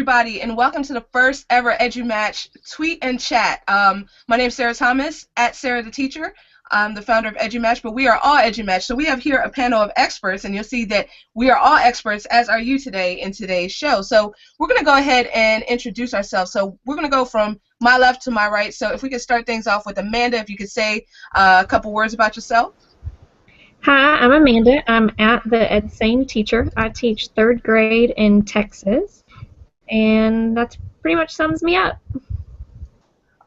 everybody, and welcome to the first ever EduMatch Tweet and Chat. My name is Sarah Thomas, at Sarah the Teacher. I'm the founder of EduMatch, but we are all EduMatch. So we have here a panel of experts, and you'll see that we are all experts, as are you today in today's show. So we're going to go ahead and introduce ourselves. So we're going to go from my left to my right. So if we could start things off with Amanda, if you could say a couple words about yourself. Hi, I'm Amanda. I'm at the EdSane Teacher. I teach 3rd grade in Texas, and that pretty much sums me up.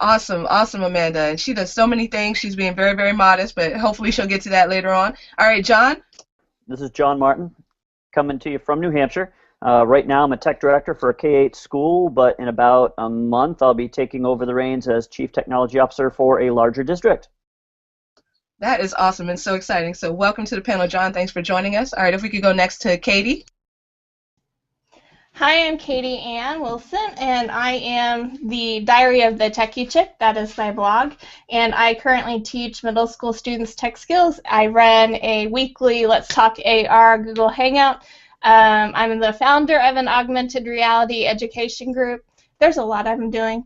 Awesome, awesome, Amanda. And she does so many things. She's being very, very modest, but hopefully she'll get to that later on. All right, John? This is John Martin, coming to you from New Hampshire. Right now I'm a tech director for a K-8 school, but in about a month I'll be taking over the reins as Chief Technology Officer for a larger district. That is awesome and so exciting. So welcome to the panel, John. Thanks for joining us. All right, if we could go next to Katie. Hi, I'm Katie Ann Wilson, and I am the Diary of the Techie Chick. That is my blog, and I currently teach middle school students tech skills. I run a weekly Let's Talk AR Google Hangout. I'm the founder of an augmented reality education group. There's a lot I'm doing.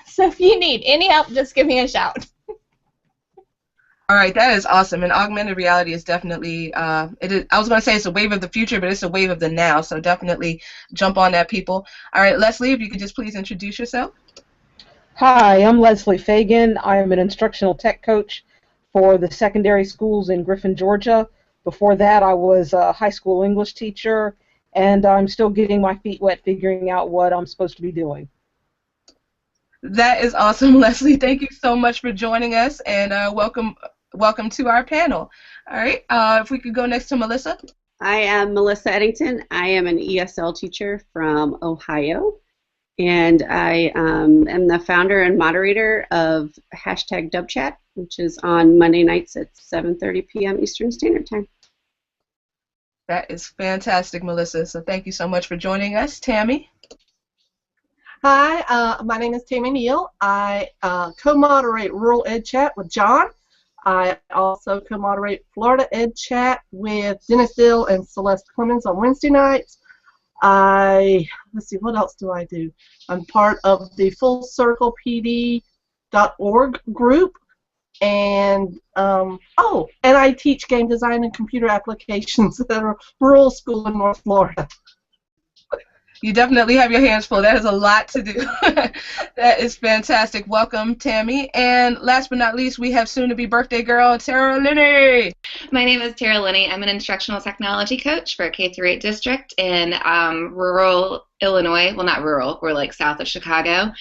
So if you need any help, just give me a shout. All right, that is awesome. And augmented reality is definitely, I was going to say it's a wave of the future, but it's a wave of the now. So definitely jump on that, people. All right, Leslie, if you could just please introduce yourself. Hi, I'm Leslie Fagan. I am an instructional tech coach for the secondary schools in Griffin, Georgia. Before that, I was a high school English teacher, and I'm still getting my feet wet figuring out what I'm supposed to be doing. That is awesome, Leslie. Thank you so much for joining us, and welcome to our panel. All right, if we could go next to Melissa. I am Melissa Eddington. I am an ESL teacher from Ohio, and I am the founder and moderator of #DubChat, which is on Monday nights at 7:30 p.m. Eastern Standard Time. That is fantastic, Melissa. So thank you so much for joining us. Tammy? Hi, my name is Tammy Neal. I co-moderate Rural Ed Chat with John. I also co-moderate Florida Ed Chat with Dennis Dill and Celeste Clemens on Wednesday nights. Let's see, what else do I do? I'm part of the FullCirclePD.org group, and and I teach game design and computer applications at a rural school in North Florida. You definitely have your hands full. That is a lot to do. That is fantastic. Welcome, Tammy. And last but not least, we have soon-to-be birthday girl, Tara Linney. My name is Tara Linney. I'm an instructional technology coach for a K-8 district in rural Illinois. Well, not rural. We're like south of Chicago.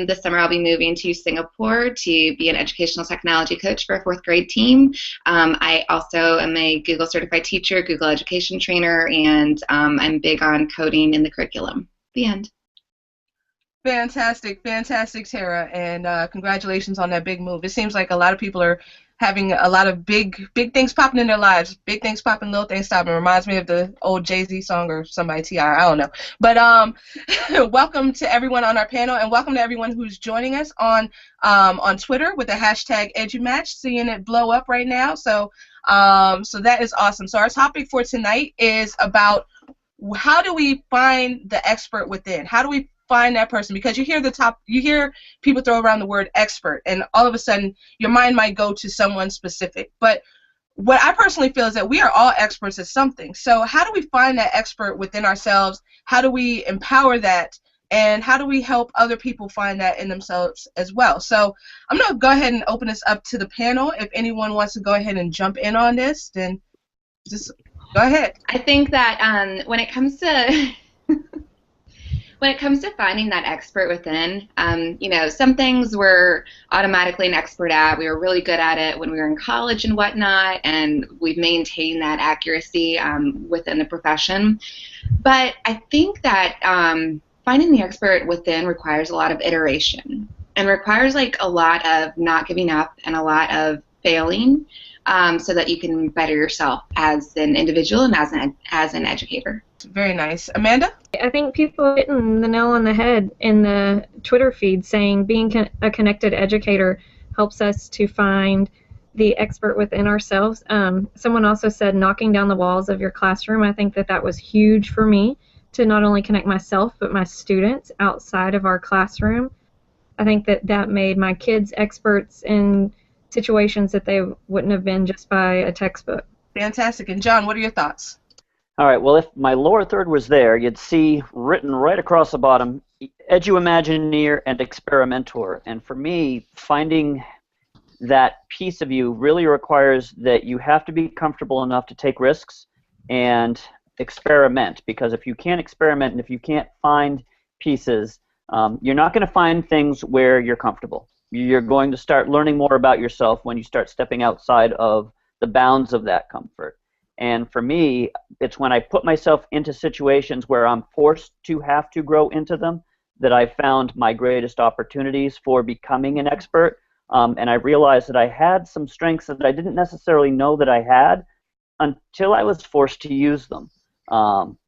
This summer I'll be moving to Singapore to be an educational technology coach for a 4th grade team. I also am a Google certified teacher, Google education trainer, and I'm big on coding in the curriculum. The end. Fantastic, fantastic, Tara, and congratulations on that big move. It seems like a lot of people are having a lot of big things popping in their lives. Big things popping, little things stopping. It reminds me of the old Jay-Z song or somebody T.I. I don't know. But welcome to everyone on our panel, and welcome to everyone who's joining us on Twitter with the #EduMatch. Seeing it blow up right now. So that is awesome. So our topic for tonight is about how do we find the expert within? How do we find that person? Because you hear people throw around the word expert, and all of a sudden your mind might go to someone specific. But what I personally feel is that we are all experts at something. So how do we find that expert within ourselves? How do we empower that? And how do we help other people find that in themselves as well? So I'm going to go ahead and open this up to the panel. If anyone wants to go ahead and jump in on this, then just go ahead. I think that when it comes to finding that expert within, some things we're automatically an expert at. We were really good at it when we were in college and whatnot, and we've maintained that accuracy within the profession. But I think that finding the expert within requires a lot of iteration and requires like a lot of not giving up and a lot of failing so that you can better yourself as an individual and as an educator. Very nice. Amanda? I think people are hitting the nail on the head in the Twitter feed saying being a connected educator helps us to find the expert within ourselves. Someone also said knocking down the walls of your classroom. I think that was huge for me to not only connect myself but my students outside of our classroom. I think that made my kids experts in situations that they wouldn't have been just by a textbook. Fantastic. And John, what are your thoughts? All right, well, if my lower third was there, you'd see written right across the bottom, Edu-Imagineer and Experimenter. And for me, finding that piece of you really requires that you have to be comfortable enough to take risks and experiment, because if you can't experiment and if you can't find pieces, you're not going to find things where you're comfortable. You're going to start learning more about yourself when you start stepping outside of the bounds of that comfort. And for me, it's when I put myself into situations where I'm forced to have to grow into them that I found my greatest opportunities for becoming an expert. And I realized that I had some strengths that I didn't necessarily know that I had until I was forced to use them.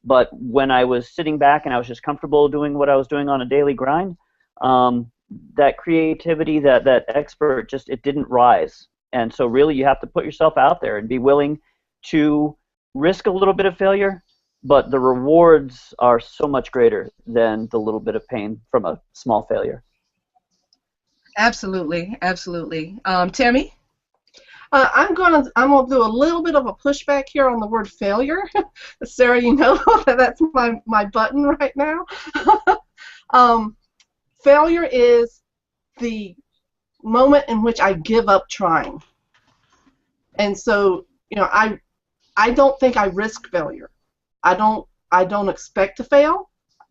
But when I was sitting back and I was just comfortable doing what I was doing on a daily grind, that creativity, that expert, just it didn't rise. And so really you have to put yourself out there and be willing to risk a little bit of failure, but the rewards are so much greater than the little bit of pain from a small failure. Absolutely, absolutely. Tammy? I'm gonna do a little bit of a pushback here on the word failure. Sarah, you know that's my button right now. Failure is the moment in which I give up trying. And so, you know, I don't think I risk failure. I don't expect to fail.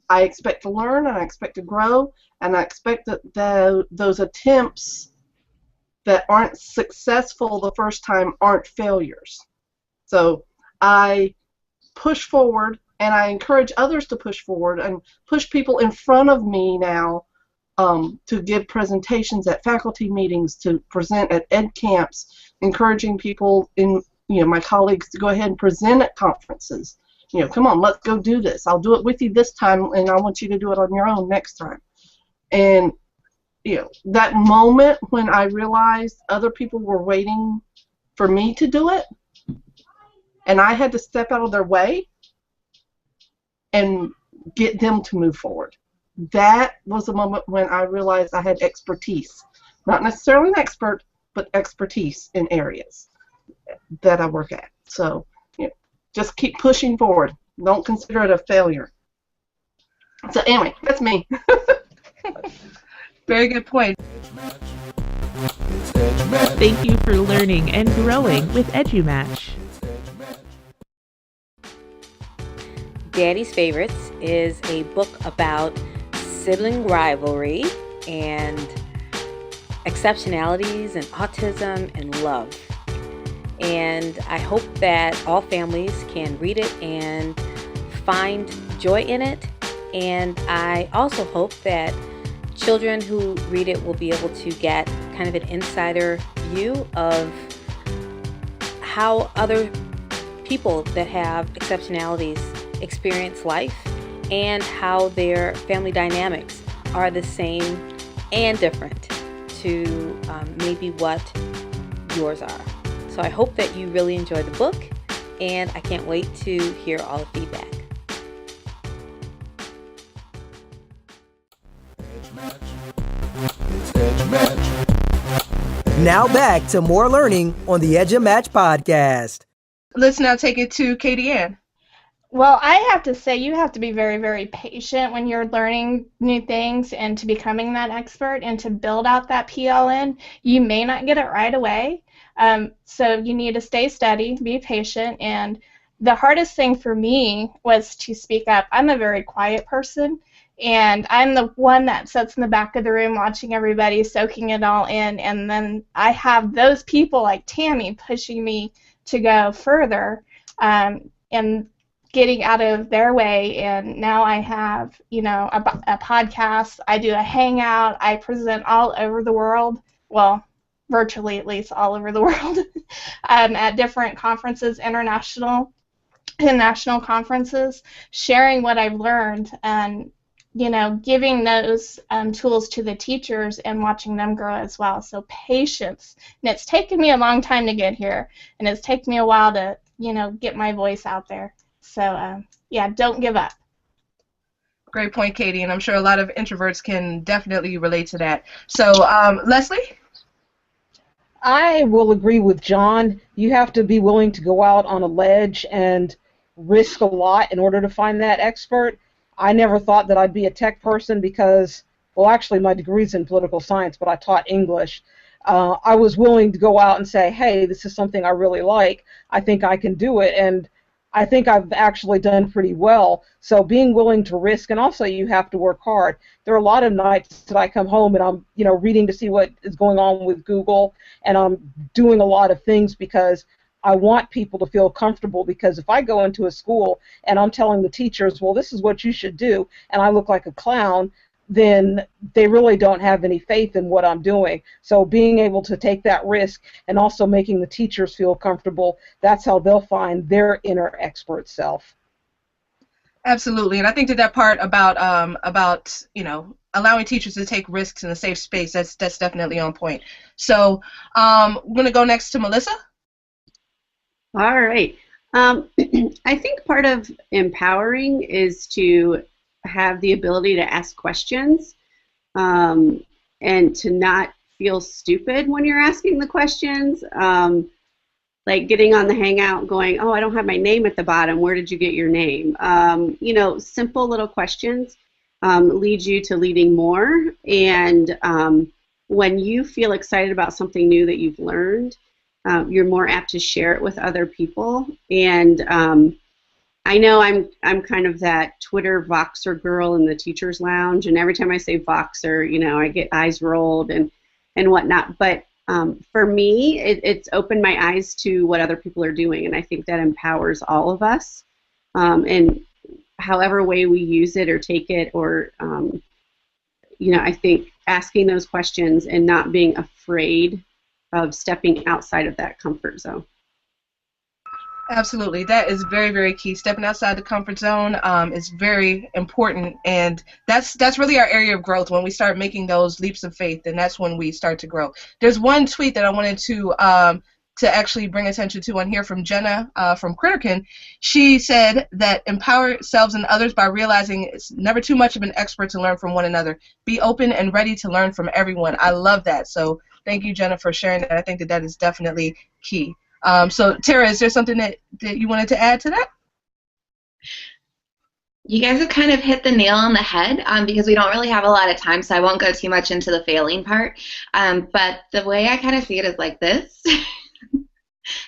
I expect to learn, and I expect to grow, and I expect that those attempts that aren't successful the first time aren't failures. So I push forward, and I encourage others to push forward and push people in front of me now to give presentations at faculty meetings, to present at ed camps, encouraging people my colleagues to go ahead and present at conferences. Come on, let's go do this. I'll do it with you this time, and I want you to do it on your own next time. And that moment when I realized other people were waiting for me to do it, and I had to step out of their way and get them to move forward. That was the moment when I realized I had expertise. Not necessarily an expert, but expertise in areas that I work at. So just keep pushing forward. Don't consider it a failure. So anyway, that's me. Very good point. Thank you for learning and growing with EduMatch. Daddy's Favorites is a book about sibling rivalry and exceptionalities and autism and love. And I hope that all families can read it and find joy in it. And I also hope that children who read it will be able to get kind of an insider view of how other people that have exceptionalities experience life and how their family dynamics are the same and different to maybe what yours are. So I hope that you really enjoy the book, and I can't wait to hear all the feedback. Now back to more learning on the EduMatch podcast. Let's now take it to Katie Ann. Well, I have to say you have to be very, very patient when you're learning new things and to becoming that expert and to build out that PLN. You may not get it right away. So you need to stay steady, be patient, and the hardest thing for me was to speak up. I'm a very quiet person, and I'm the one that sits in the back of the room watching everybody, soaking it all in, and then I have those people like Tammy pushing me to go further and getting out of their way, and now I have, a podcast, I do a hangout, I present all over the world, well, virtually at least all over the world, at different conferences, international and national conferences, sharing what I've learned and, giving those tools to the teachers and watching them grow as well. So patience. And it's taken me a long time to get here, and it's taken me a while to, get my voice out there. So, don't give up. Great point, Katie, and I'm sure a lot of introverts can definitely relate to that. So, Leslie? I will agree with John. You have to be willing to go out on a ledge and risk a lot in order to find that expert. I never thought that I'd be a tech person because, well, actually my degree's in political science, but I taught English. I was willing to go out and say, hey, this is something I really like. I think I can do it, and I think I've actually done pretty well. So being willing to risk, and also you have to work hard. There are a lot of nights that I come home and I'm, reading to see what is going on with Google, and I'm doing a lot of things because I want people to feel comfortable, because if I go into a school and I'm telling the teachers, well, this is what you should do, and I look like a clown, then they really don't have any faith in what I'm doing. So being able to take that risk and also making the teachers feel comfortable, that's how they'll find their inner expert self. Absolutely, and I think that part about allowing teachers to take risks in a safe space, that's definitely on point. So we're going to go next to Melissa. All right. I think part of empowering is to have the ability to ask questions and to not feel stupid when you're asking the questions. Like getting on the Hangout going, oh, I don't have my name at the bottom. Where did you get your name? Simple little questions lead you to leading more. And when you feel excited about something new that you've learned, you're more apt to share it with other people. And I know I'm kind of that Twitter Voxer girl in the teacher's lounge, and every time I say Voxer, I get eyes rolled and whatnot. But for me, it's opened my eyes to what other people are doing, and I think that empowers all of us. And however way we use it or take it, or I think asking those questions and not being afraid of stepping outside of that comfort zone. Absolutely. That is very, very key. Stepping outside the comfort zone is very important, and that's really our area of growth. When we start making those leaps of faith, and that's when we start to grow. There's one tweet that I wanted to actually bring attention to on here from Jenna from Critterkin. She said that empower yourselves and others by realizing it's never too much of an expert to learn from one another. Be open and ready to learn from everyone. I love that. So thank you, Jenna, for sharing that. I think that is definitely key. So, Tara, is there something that you wanted to add to that? You guys have kind of hit the nail on the head because we don't really have a lot of time, so I won't go too much into the failing part. But the way I kind of see it is like this,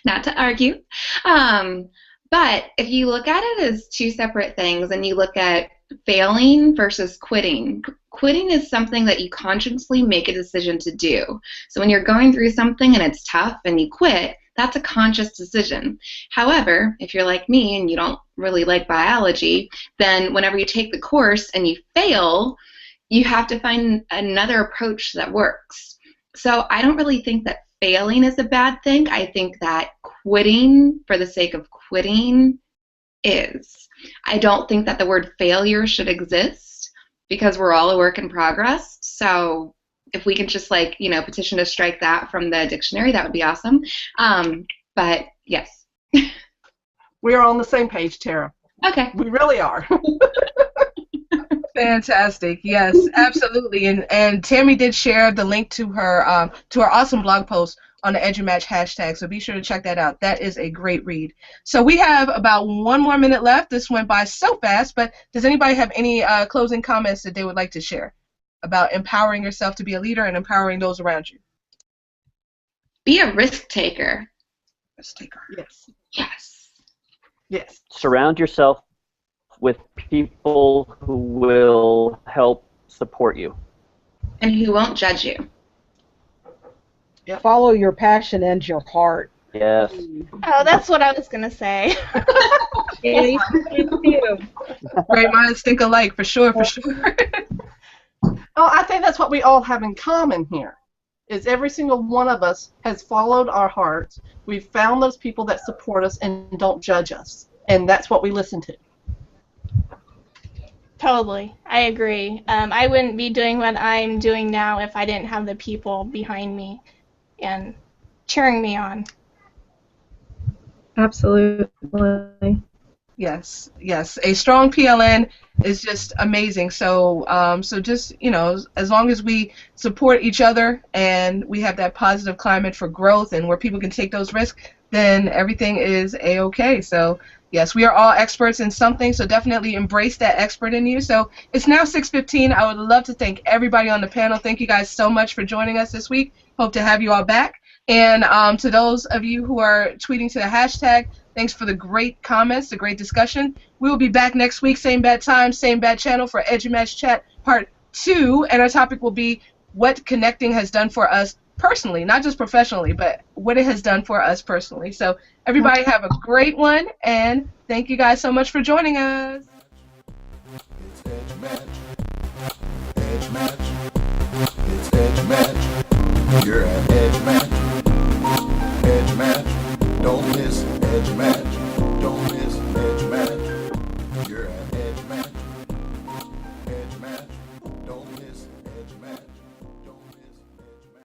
not to argue. But if you look at it as two separate things and you look at failing versus quitting, quitting is something that you consciously make a decision to do. So when you're going through something and it's tough and you quit, that's a conscious decision. However, if you're like me and you don't really like biology, then whenever you take the course and you fail, you have to find another approach that works. So I don't really think that failing is a bad thing. I think that quitting for the sake of quitting is. I don't think that the word failure should exist because we're all a work in progress. So if we can just petition to strike that from the dictionary, that would be awesome. But yes. We are on the same page, Tara. Okay. We really are. Fantastic. Yes, absolutely. And Tammy did share the link to her awesome blog post on the EduMatch hashtag, so be sure to check that out. That is a great read. So we have about 1 more minute left. This went by so fast, but does anybody have any closing comments that they would like to share about empowering yourself to be a leader and empowering those around you? Be a risk taker. Risk taker. Yes. Yes. Yes. Surround yourself with people who will help support you. And who won't judge you. Yep. Follow your passion and your heart. Yes. Oh, that's what I was going to say. Yeah, you should too. Great minds think alike, for sure, for sure. Oh, I think that's what we all have in common here, is every single one of us has followed our hearts. We've found those people that support us and don't judge us, and that's what we listen to. Totally. I agree. I wouldn't be doing what I'm doing now if I didn't have the people behind me and cheering me on. Absolutely. Yes, yes. A strong PLN is just amazing. So, so just, as long as we support each other and we have that positive climate for growth and where people can take those risks, then everything is A-okay. So, yes, we are all experts in something, so definitely embrace that expert in you. So it's now 6:15. I would love to thank everybody on the panel. Thank you guys so much for joining us this week. Hope to have you all back. And to those of you who are tweeting to the hashtag, thanks for the great comments, the great discussion. We will be back next week, same bad time, same bad channel for EduMatch Chat Part 2, and our topic will be what connecting has done for us personally, not just professionally, but what it has done for us personally. So everybody have a great one, and thank you guys so much for joining us. It's EduMatch. EduMatch. It's EduMatch. You're at EduMatch.